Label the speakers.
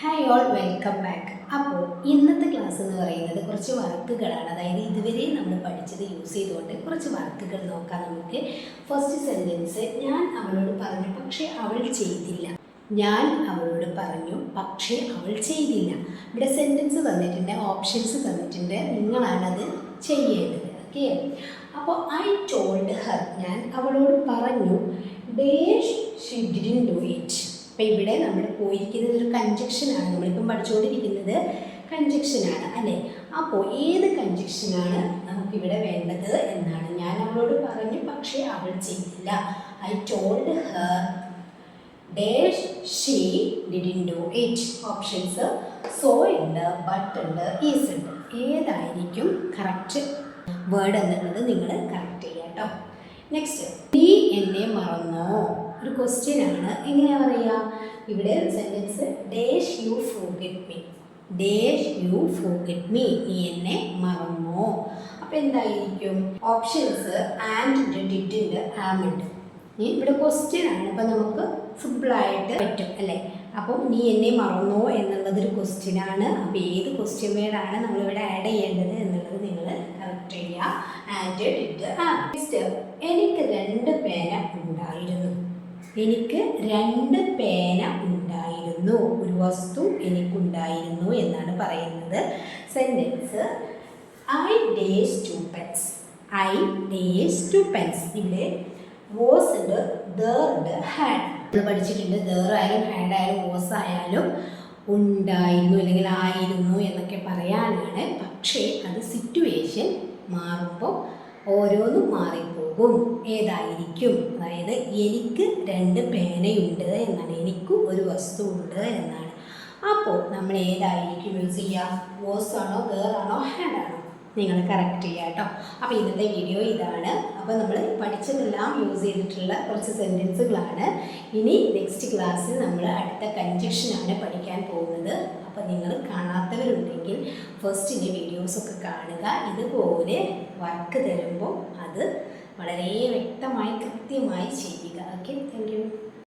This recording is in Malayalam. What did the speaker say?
Speaker 1: Hi all welcome back. അപ്പോൾ ഇന്നത്തെ ക്ലാസ് എന്ന് പറയുന്നത് കുറച്ച് വർക്കുകളാണ്. അതായത് ഇതുവരെ നമ്മൾ പഠിച്ചത് യൂസ് ചെയ്തുകൊണ്ട് കുറച്ച് വർക്കുകൾ നോക്കാം നമുക്ക്. ഫസ്റ്റ് സെൻറ്റൻസ്, ഞാൻ അവളോട് പറഞ്ഞു പക്ഷേ അവൾ ചെയ്തില്ല. ഞാൻ അവളോട് പറഞ്ഞു പക്ഷേ അവൾ ചെയ്തില്ല. ഇവിടെ സെൻറ്റൻസ് തന്നിട്ടുണ്ട്, ഓപ്ഷൻസ് തന്നിട്ടുണ്ട്, നിങ്ങളാണത് ചെയ്യേണ്ടത്. ഓക്കെ. അപ്പോൾ ഐ ടോൾഡ് ഹർ, ഞാൻ അവളോട് പറഞ്ഞു, ഡേഷ് ഷി ഡിഡ്ന്റ് ഡു ഇറ്റ്. അപ്പോൾ ഇവിടെ നമ്മൾ പോയിരിക്കുന്നത് ഒരു കൺജക്ഷനാണ്, നമ്മളിപ്പം പഠിച്ചുകൊണ്ടിരിക്കുന്നത് കൺജക്ഷനാണ് അല്ലേ. അപ്പോൾ ഏത് കൺജക്ഷനാണ് നമുക്കിവിടെ വേണ്ടത് എന്നാണ്. ഞാൻ അവളോട് പറഞ്ഞു പക്ഷേ അവൾ ചെയ്തില്ല. I told her dash she didn't do it. Options so ഉണ്ട്, ബട്ട് ഉണ്ട്, ഈസ് ഉണ്ട്. ഏതായിരിക്കും കറക്റ്റ് വേർഡ് എന്നുള്ളത് നിങ്ങൾ കറക്റ്റ് ചെയ്യുക കേട്ടോ. നെക്സ്റ്റ്, നീ എന്നെ മറന്നോ? ഒരു ക്വസ്റ്റ്യൻ ആണ്. എങ്ങനെയാണ് പറയുക? ഇവിടെ sentence dash U forget me, dash U forget me, നീ എന്നെ മറന്നോ. അപ്പോൾ എന്തായിരിക്കും? ഓപ്ഷൻസ് ആൻഡ് ഉണ്ട്, ഡിഡ് ഉണ്ട്, ആം ഉണ്ട്. ഇവിടെ ക്വസ്റ്റ്യൻ ആണ്, അപ്പം നമുക്ക് സിമ്പിളായിട്ട് പറ്റും അല്ലേ. അപ്പം നീ എന്നെ മറന്നോ എന്നുള്ളതൊരു ക്വസ്റ്റ്യൻ ആണ്. അപ്പോൾ ഏത് ക്വസ്റ്റ്യൻ വേർഡാണ് നമ്മളിവിടെ ആഡ് ചെയ്യേണ്ടത് എന്നുള്ളത് നിങ്ങൾ കറക്റ്റ് ചെയ്യുക. And did am. നെക്സ്റ്റ്, എനിക്ക് 2 പേന ഉണ്ടായിരുന്നു. എനിക്ക് 2 പേന ഉണ്ടായിരുന്നു. ഒരു വസ്തു എനിക്കുണ്ടായിരുന്നു എന്നാണ് പറയുന്നത്. സെൻറ്റൻസ് ഐ ഡേസ് 2 പെൻസ്. ഐ ഡേസ് 2 പെൻസ്. ഇവിടെ വാസ് ഉണ്ട്, ദർ ഉണ്ട്, ഹാഡ്. നമ്മൾ പഠിച്ചിട്ടുണ്ട് ദർ ആയാലും ഹാഡ് ആയാലും വാസ് ആയാലും ഉണ്ടായിരുന്നു അല്ലെങ്കിൽ ആയിരുന്നു എന്നൊക്കെ പറയാനാണ്. പക്ഷേ അത് സിറ്റുവേഷൻ മാറുമ്പോൾ ഓരോന്നും മാറിപ്പോകും. ഏതായിരിക്കും? അതായത് എനിക്ക് 2 പേനയുണ്ട് എന്നാണ്, എനിക്ക് ഒരു വസ്തു ഉണ്ട് എന്നാണ്. അപ്പോൾ നമ്മൾ ഏതായിരിക്കും യൂസ് ചെയ്യുക? വാസ് ആണോ, ദർ ആണോ, ഹാഡ് ആണോ? നിങ്ങൾ കറക്റ്റ് ചെയ്യുക കേട്ടോ. അപ്പോൾ ഇന്നത്തെ വീഡിയോ ഇതാണ്. അപ്പോൾ നമ്മൾ പഠിച്ചതെല്ലാം യൂസ് ചെയ്തിട്ടുള്ള കുറച്ച് സെൻറ്റൻസുകളാണ്. ഇനി നെക്സ്റ്റ് ക്ലാസ്സിൽ നമ്മൾ അടുത്ത കൺജക്ഷനാണ് പഠിക്കാൻ പോകുന്നത്. അപ്പോൾ നിങ്ങൾ കാണാത്തവരുണ്ടെങ്കിൽ ഫസ്റ്റിൻ്റെ വീഡിയോസൊക്കെ കാണുക. ഇതുപോലെ വർക്ക് തരുമ്പോൾ അത് വളരെ വ്യക്തമായി കൃത്യമായി ചെയ്യുക. Okay, thank you.